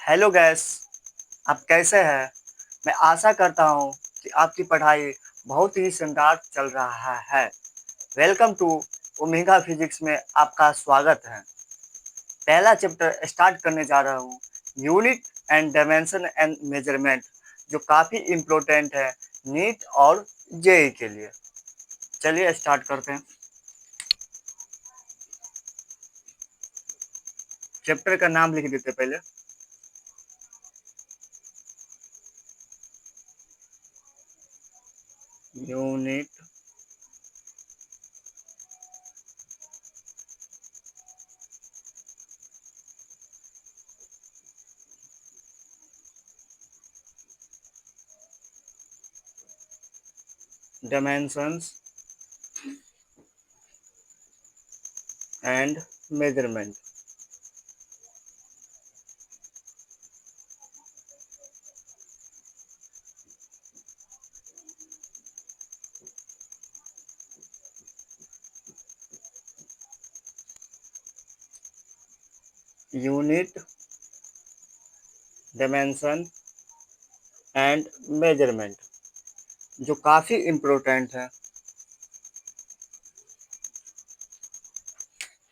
Hello guys, आप कैसे हैं? मैं आशा करता हूँ कि आपकी पढ़ाई बहुत ही शानदार चल रहा है। वेलकम टू ओमेगा फिजिक्स में आपका स्वागत है। पहला चैप्टर स्टार्ट करने जा रहा हूँ, unit and dimension and measurement, जो काफ़ी इम्पोर्टेंट है नीट और जेई के लिए। चलिए स्टार्ट करते हैं। चैप्टर का नाम लिख देते पहले। Unit dimensions and measurement. Unit dimension and measurement, जो काफ़ी इम्पोर्टेंट है।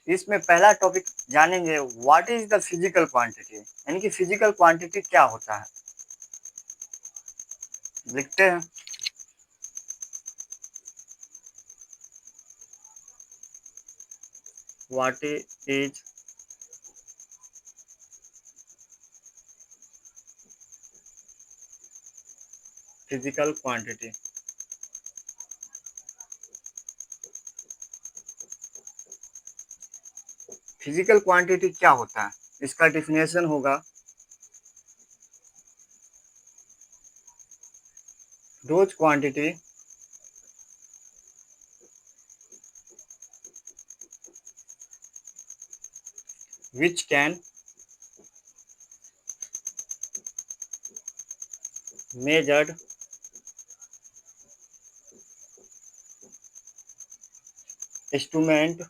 इसमें पहला टॉपिक जानेंगे, what is the physical quantity, यानी कि फिजिकल क्वांटिटी क्या होता है। लिखते हैं। What is physical quantity. Physical quantity क्या होता है, इसका डिफिनेशन होगा, those quantity which can measured instrument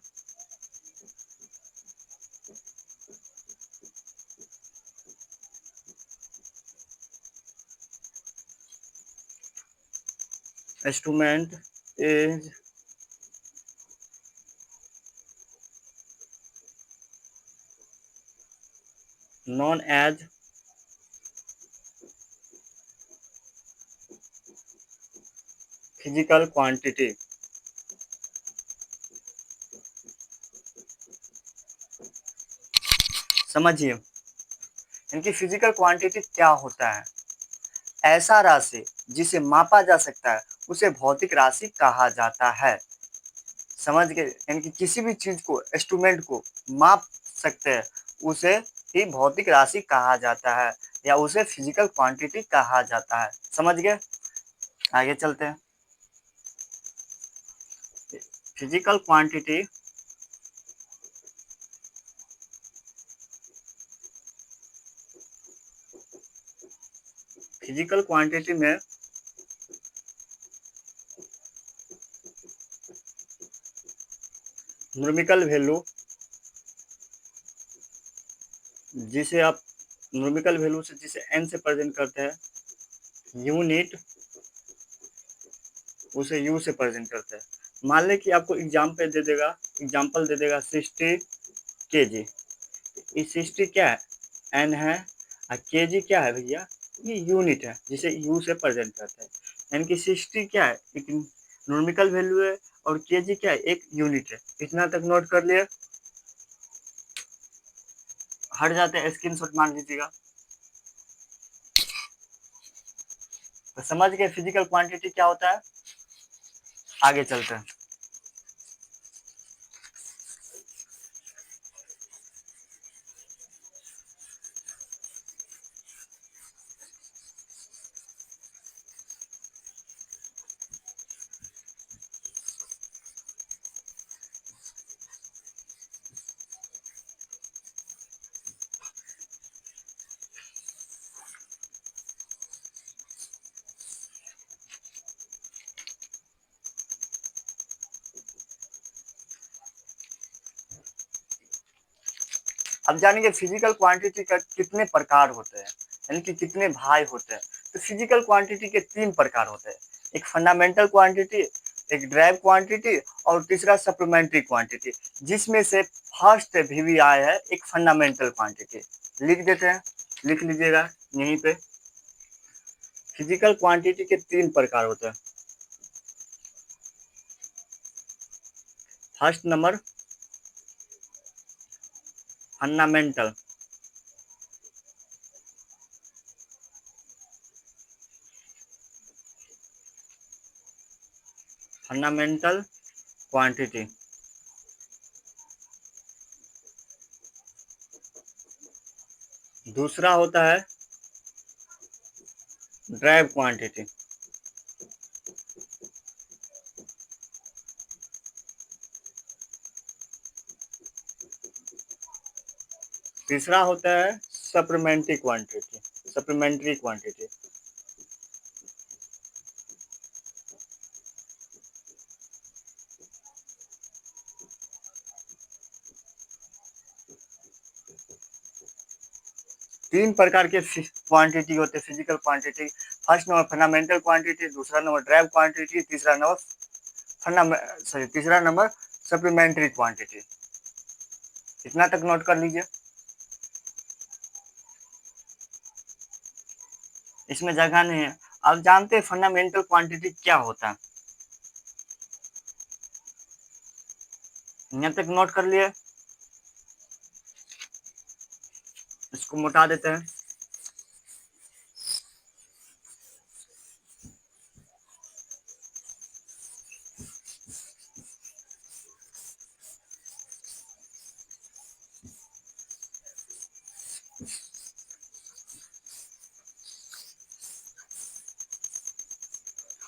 instrument is known as physical quantity. समझिए, इनकी फिजिकल क्वांटिटी क्या होता है। ऐसा राशि जिसे मापा जा सकता है उसे भौतिक राशि कहा जाता है। समझ गए, यानी कि किसी भी चीज को, इंस्ट्रूमेंट को माप सकते हैं, उसे ही भौतिक राशि कहा जाता है या उसे फिजिकल क्वांटिटी कहा जाता है। समझ गए, आगे चलते हैं। फिजिकल क्वांटिटी फिजिकल क्वांटिटी में न्यूमेरिकल वैल्यू, जिसे आप न्यूमेरिकल वैल्यू से जिसे एन से प्रेजेंट करते हैं, यूनिट उसे यू से प्रेजेंट करते हैं। मान लें कि आपको एग्जाम्पल दे देगा 60 kg। ये 60 क्या है, एन है, और kg क्या है भैया, ये यूनिट है जिसे यू से प्रेजेंट करते हैं। यानी कि 60 क्या है, एक न्यूमेरिकल वैल्यू है, और kg क्या है, एक यूनिट है। इतना तक नोट कर लिए। हट जाते हैं, स्क्रीनशॉट मार लीजिएगा। तो समझ गए फिजिकल क्वांटिटी क्या होता है। आगे चलते हैं। अब जानेंगे फिजिकल क्वांटिटी का कितने प्रकार होते हैं, यानी कि कितने भाग होते हैं। तो फिजिकल क्वांटिटी के 3 प्रकार होते हैं, एक फंडामेंटल क्वांटिटी, एक ड्राइव क्वांटिटी और तीसरा सप्लीमेंट्री क्वांटिटी, जिसमें से फर्स्ट वीवीआई है एक फंडामेंटल क्वांटिटी। लिख देते हैं, लिख लीजिएगा यहीं पे। फिजिकल क्वांटिटी के 3 प्रकार होते हैं। First number fundamental, fundamental quantity. दूसरा होता है ड्राइव क्वांटिटी। तीसरा होता है सप्लीमेंट्री क्वांटिटी, सप्लीमेंट्री क्वांटिटी। तीन प्रकार के क्वांटिटी होते हैं physical quantity. First number fundamental quantity, दूसरा नंबर ड्राइव क्वांटिटी, तीसरा नंबर सप्लीमेंट्री क्वांटिटी। इतना तक नोट कर लीजिए, इसमें जगह नहीं है। आप जानते हैं फंडामेंटल क्वांटिटी क्या होता है? यहाँ तक नोट कर लिए, इसको मिटा देते हैं।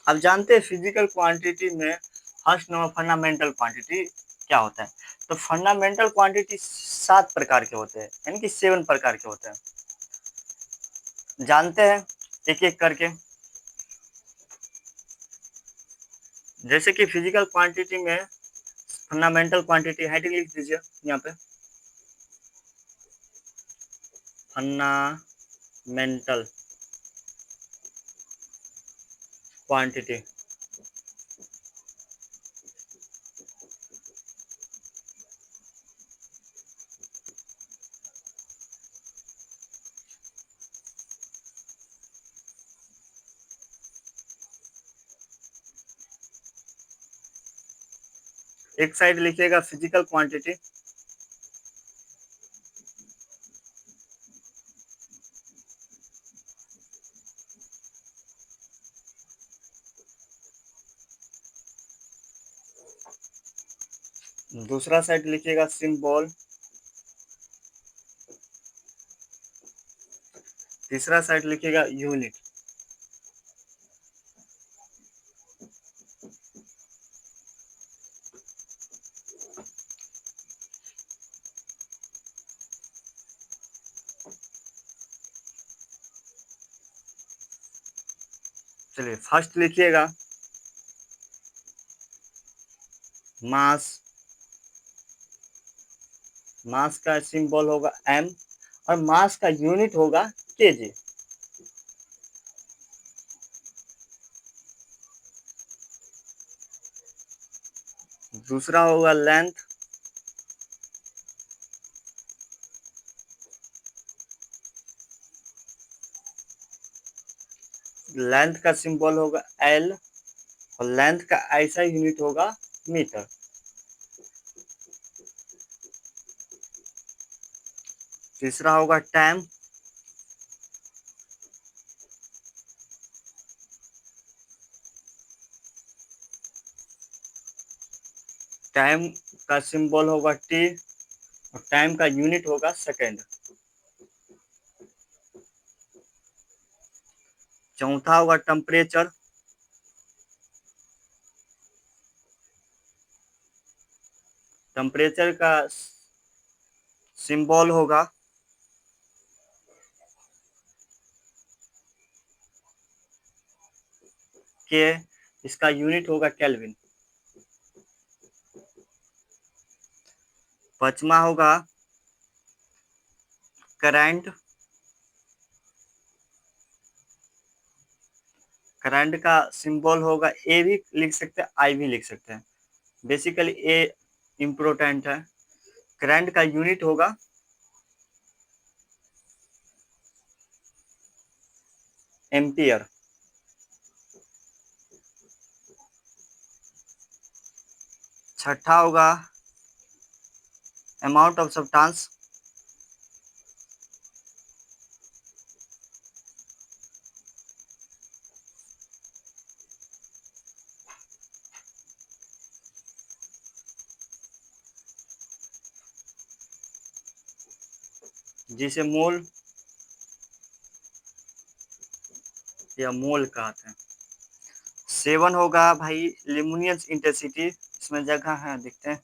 अब जानते हैं फिजिकल क्वांटिटी में फर्स्ट नंबर फंडामेंटल क्वांटिटी क्या होता है। तो फंडामेंटल क्वांटिटी 7 प्रकार के होते हैं, यानी कि 7 प्रकार के होते हैं। जानते हैं एक एक करके। जैसे कि फिजिकल क्वांटिटी में फंडामेंटल क्वांटिटी हेडिंग लिख दीजिए यहाँ पे, फंडामेंटल क्वांटिटी। एक साइड लिखिएगा फिजिकल क्वांटिटी, दूसरा साइड लिखिएगा सिंबल, तीसरा साइड लिखिएगा यूनिट। चलिए फर्स्ट लिखिएगा मास, मास का सिंबल होगा m और मास का यूनिट होगा केजी। दूसरा होगा लेंथ, लेंथ का सिंबल होगा एल और लेंथ का ऐसा यूनिट होगा मीटर। तीसरा होगा टाइम, टाइम का सिंबल होगा टी और टाइम का यूनिट होगा सेकेंड। चौथा होगा टेम्परेचर, टेम्परेचर का सिंबल होगा के, इसका यूनिट होगा केल्विन। पांचवा होगा करंट, करंट का सिंबल होगा ए भी लिख सकते हैं, आई भी लिख सकते हैं। बेसिकली ए इम्पोर्टेंट है। करंट का यूनिट होगा एम्पियर। छठा होगा अमाउंट ऑफ सब्सटेंस, जिसे मोल या मोल कहते हैं। 7 होगा भाई ल्यूमिनस इंटेंसिटी, इसमें जगह है देखते हैं।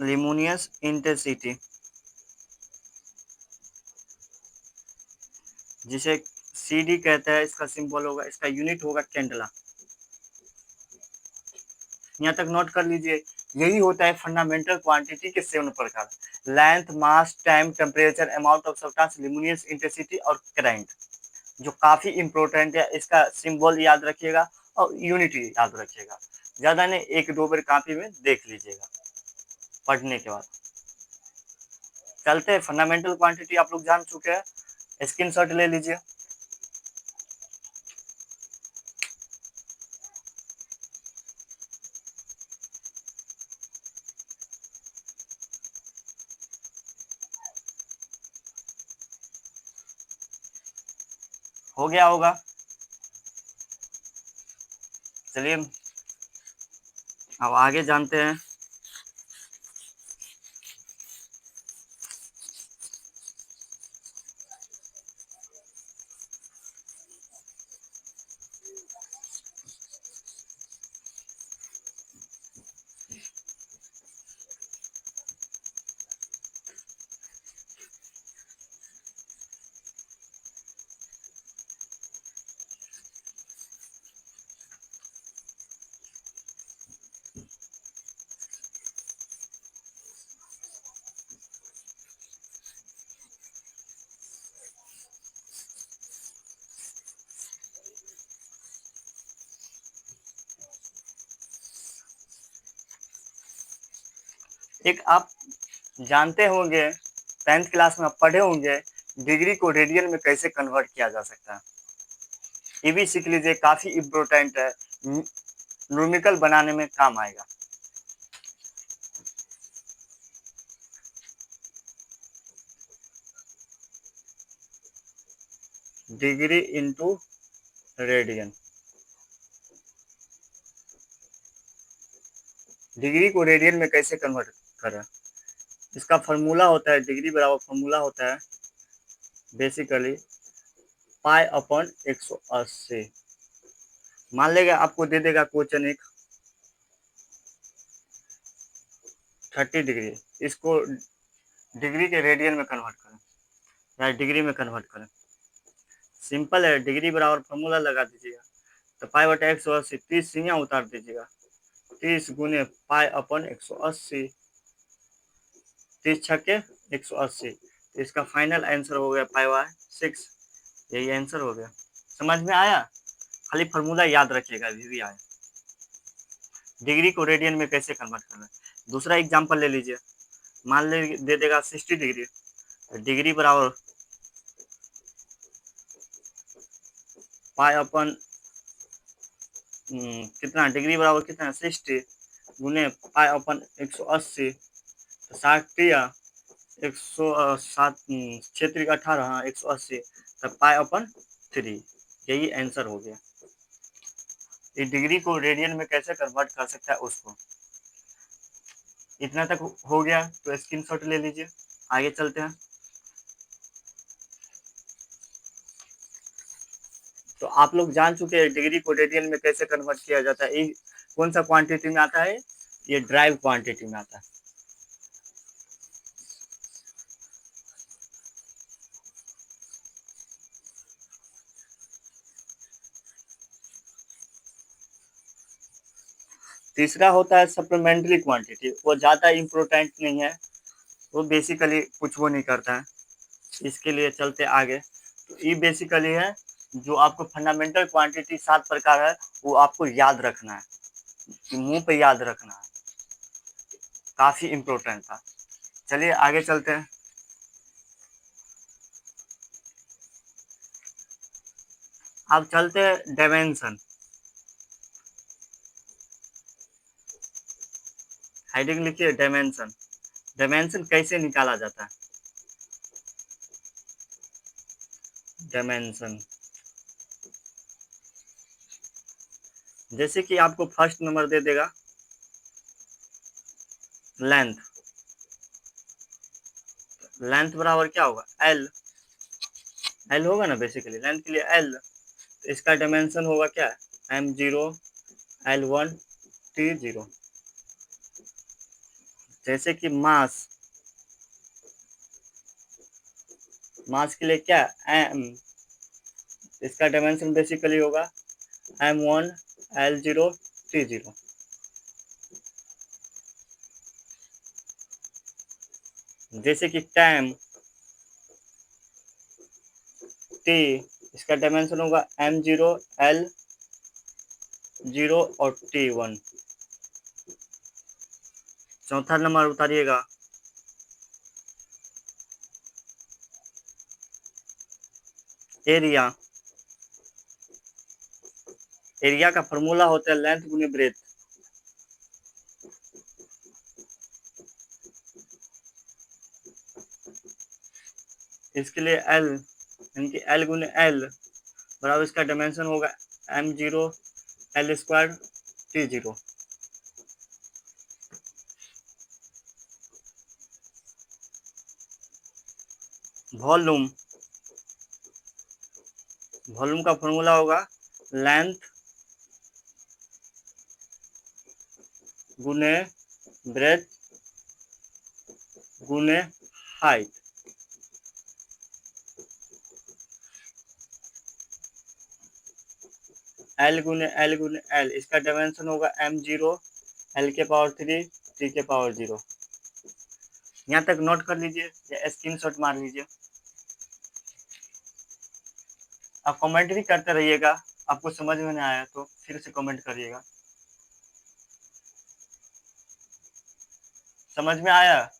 ल्यूमिनस इंटेंसिटी, जिसे CD कहते हैं, इसका सिंबल होगा, इसका यूनिट होगा कैंडला। यहाँ तक नोट कर लीजिए। यही होता है फंडामेंटल क्वांटिटी के 7 प्रकार: length, mass, time, temperature, amount of substance, luminous intensity और करंट, जो काफी इंपॉर्टेंट है। इसका सिंबल याद रखिएगा और यूनिट याद रखिएगा। ज्यादा नहीं, 1-2 बार कॉपी में देख लीजिएगा पढ़ने के बाद। चलते हैं, फंडामेंटल क्वांटिटी आप लोग जान चुके हैं, स्क्रीनशॉट ले लीजिए। हो गया होगा। चलिए अब आगे जानते हैं। एक आप जानते होंगे, 10th क्लास में आप पढ़े होंगे, डिग्री को रेडियन में कैसे कन्वर्ट किया जा सकता है। ये भी सीख लीजिए, काफी इम्पोर्टेंट है, न्यूमेरिकल बनाने में काम आएगा। डिग्री इंटू रेडियन, डिग्री को रेडियन में कैसे कन्वर्ट करें। इसका फॉर्मूला होता है, डिग्री बराबर फॉर्मूला होता है बेसिकली पाई अपॉन 180। मान लेगा आपको दे देगा क्वेश्चन एक 30 डिग्री, इसको डिग्री के रेडियन में कन्वर्ट करें या डिग्री में कन्वर्ट करें। सिंपल है, डिग्री बराबर फॉर्मूला लगा दीजिएगा, तो पाई बटा 180, 30 सीढ़ियाँ उतार दीजिएगा, 30 गुने पाई अपॉन 180, 30 छक्के 180, तो इसका फाइनल आंसर हो गया पाई बाय 6। यही आंसर हो गया। समझ में आया? खाली फॉर्मूला याद रखिएगा, अभी भी आया। डिग्री को रेडियन में कैसे कन्वर्ट करना है। दूसरा एग्जांपल ले लीजिए, मान ले दे देगा 60 डिग्री, तो डिग्री बराबर पाई अपन कितना, डिग्री बराबर कितना 60 गुने पाई अपन 180, तो 60 या 107 क्षेत्र 18, हाँ 180, तब पाई अपन 3। यही आंसर हो गया। ये डिग्री को रेडियन में कैसे कन्वर्ट कर सकता है उसको। इतना तक हो गया तो स्क्रीनशॉट ले लीजिए, आगे चलते हैं। तो आप लोग जान चुके हैं डिग्री को रेडियन में कैसे कन्वर्ट किया जाता है। ये कौन सा क्वांटिटी में आता है, ये ड्राइव क्वांटिटी में आता है। तीसरा होता है सप्लीमेंट्री क्वांटिटी, वो ज्यादा इंपॉर्टेंट नहीं है, वो बेसिकली कुछ वो नहीं करता है। इसके लिए चलते आगे। तो ये बेसिकली है जो आपको फंडामेंटल क्वांटिटी 7 प्रकार है, वो आपको याद रखना है, मुंह पे याद रखना है, काफी इम्पोर्टेंट था। चलिए आगे चलते हैं। अब चलते हैं डायमेंशन। हेडिंग लिखिए डायमेंशन। डायमेंशन कैसे निकाला जाता है? डायमेंशन जैसे कि आपको फर्स्ट नंबर दे देगा लेंथ। लेंथ बराबर क्या होगा? एल। एल होगा ना, बेसिकली लेंथ के लिए एल। तो इसका डायमेंशन होगा क्या? M0 L1 T0। जैसे कि मास, मास के लिए क्या? M। इसका डायमेंशन बेसिकली होगा M1 L0 T0। जैसे कि टाइम T, इसका डायमेंशन होगा M0 L0 और T1। चौथा नंबर उतारिएगा। एरिया। एरिया का फॉर्मूला होता है लेंथ गुने ब्रेथ। इसके लिए एल, यानी कि एल गुने एल बराबर इसका डायमेंशन होगा M0 L² T0। Volume, volume का फॉर्मूला होगा लेंथ गुने ब्रेथ गुने हाइट। एल गुने एल, इसका डायमेंशन होगा M0 L⁻3 T⁻0। यहाँ तक नोट कर लीजिए या स्क्रीनशॉट मार लीजिए। आप कमेंट भी करते रहिएगा, आपको समझ में नहीं आया तो फिर से कमेंट करिएगा। समझ में आया?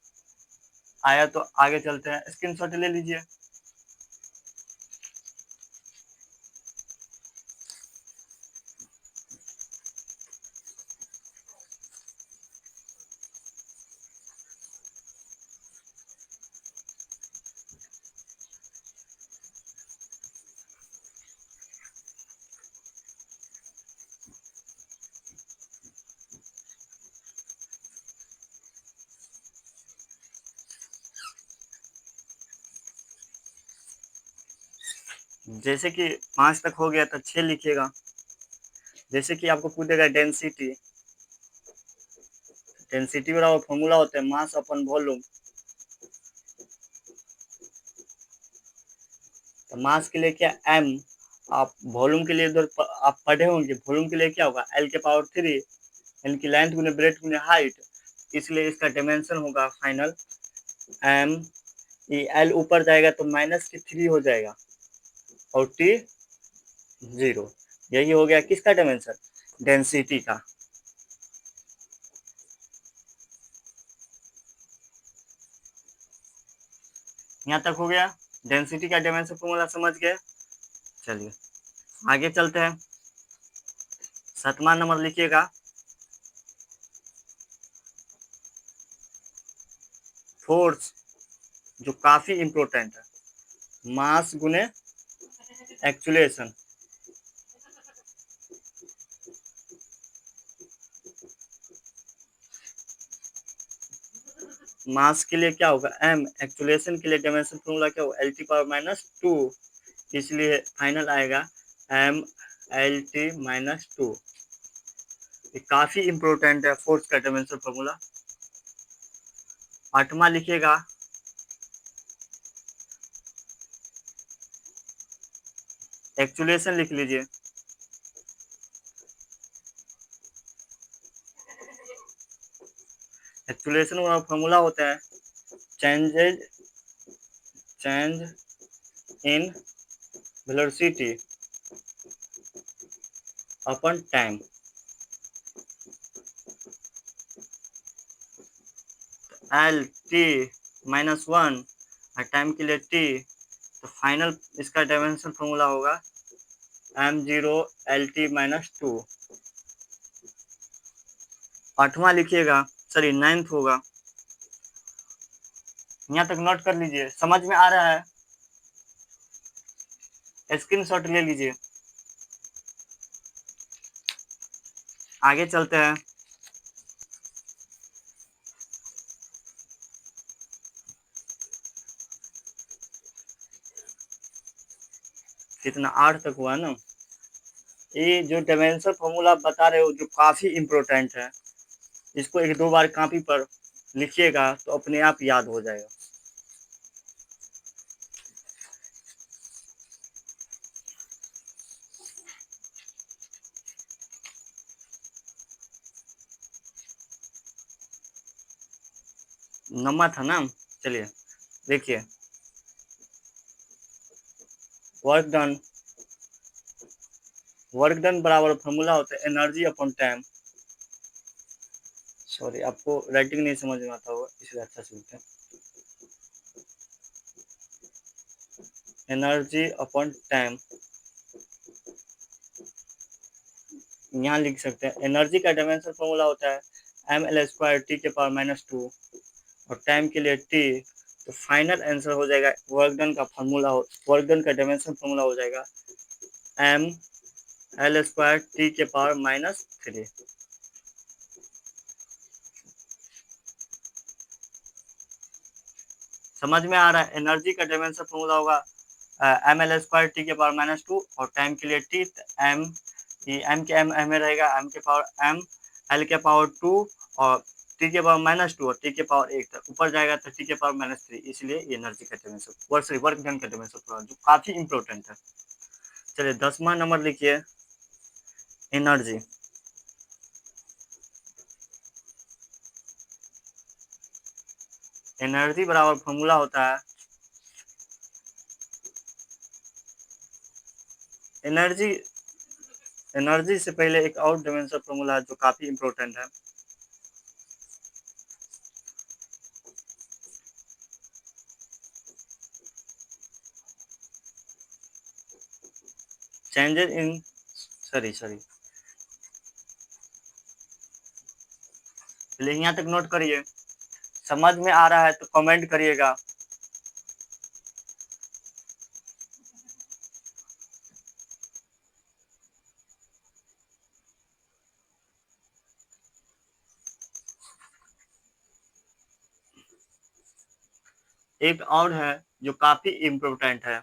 आया तो आगे चलते हैं, स्क्रीनशॉट ले लीजिए। जैसे कि 5 तक हो गया तो 6 लिखिएगा। जैसे कि आपको पूछेगा डेंसिटी, डेंसिटी बराबर फॉर्मूला होता है मास अपन वॉल्यूम। तो मास के लिए क्या? M। आप वॉल्यूम के लिए इधर आप पढ़े होंगे, वॉल्यूम के लिए क्या होगा? L⁻3, यानी कि लेंथ गुने ब्रेथ गुने हाइट। इसलिए इसका डायमेंशन होगा फाइनल M। ये L ऊपर जाएगा तो -3 हो जाएगा और T0। यही हो गया किसका डायमेंशन? डेंसिटी का। यहाँ तक हो गया। डेंसिटी का डायमेंशन फॉर्मूला समझ गए। चलिए आगे चलते हैं। 7वां नंबर लिखिएगा फोर्स, जो काफी इंपॉर्टेंट है। मास गुने एक्चुलेशन। मास के लिए क्या होगा? M। एक्चुलेशन के लिए डायमेंशन फॉर्मूला क्या होगा? L⁻²। इसलिए फाइनल आएगा ML⁻²। ये काफी इंपॉर्टेंट है फोर्स का डायमेंशन फॉर्मूला। 8वां लिखिएगा एक्चुलेशन लिख लीजिए। एक्चुलेशन का फॉर्मूला होता है change in velocity upon time. L T -1 और टाइम के लिए टी, तो फाइनल इसका डायमेंशन फॉर्मूला होगा m0 LT-2। आठवां लिखिएगा, सॉरी 9th होगा, यहाँ तक नोट कर लीजिए। समझ में आ रहा है? स्क्रीनशॉट ले लीजिए। आगे चलते हैं। कितना 8 तक हुआ ना। ये जो डायमेंशन फॉर्मूला बता रहे हो जो काफी इम्पोर्टेंट है, इसको 1-2 बार कॉपी पर लिखिएगा तो अपने आप याद हो जाएगा। नंबर था ना, चलिए देखिए। वर्क डन बराबर फॉर्मूला होता है एनर्जी अपॉन टाइम। सॉरी, आपको राइटिंग नहीं समझ में आता होगा, इसलिए अच्छा सुनते हैं। एनर्जी अपॉन टाइम, यहाँ लिख सकते हैं। एनर्जी का डायमेंशन फॉर्मूला होता है ml² T⁻², और टाइम के लिए टी, तो फाइनल आंसर हो जाएगा वर्क डन का फॉर्मूला, वर्क डन का डायमेंशन फॉर्मूला हो जाएगा ml² T⁻3। समझ में आ रहा है? एनर्जी का डायमेंशन फॉर्मूला होगा ml² T⁻2 और टाइम के लिए टी, एम के एम में रहेगा, m के पावर m, l के पावर 2 और t के पावर -2 और t के पावर 1 तक ऊपर जाएगा तो t के पावर -3, इसलिए ये एनर्जी का डायमेंशन, वर्क डन का डायमेंशन जो काफी इंपॉर्टेंट है। चलिए 10वां नंबर लिखिए, एनर्जी। एनर्जी बराबर फॉर्मूला होता है एनर्जी से पहले एक और डायमेंशन फॉर्मूला है जो काफी इंपॉर्टेंट है। चेंजेस इन सॉरी चलिए यहाँ तक नोट करिए। समझ में आ रहा है तो कमेंट करिएगा। एक और है जो काफी इम्पोर्टेंट है।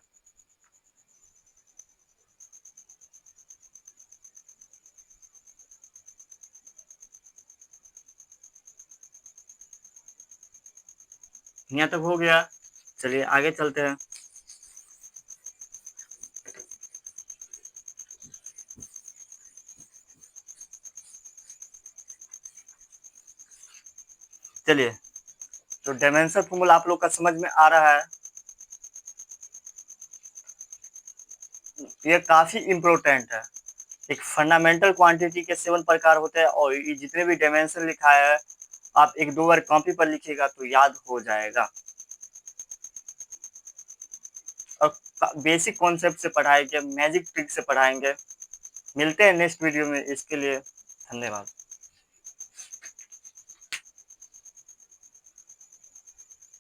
यहाँ तक हो गया, चलिए आगे चलते हैं। चलिए, तो डायमेंशन फॉर्मूला आप लोग का समझ में आ रहा है, ये काफी इम्पोर्टेंट है। एक फंडामेंटल क्वांटिटी के 7 प्रकार होते हैं और ये जितने भी डायमेंशन लिखा है आप 1-2 बार कॉपी पर लिखिएगा तो याद हो जाएगा। और बेसिक कॉन्सेप्ट से पढ़ाएंगे, मैजिक ट्रिक से पढ़ाएंगे। मिलते हैं नेक्स्ट वीडियो में, इसके लिए धन्यवाद।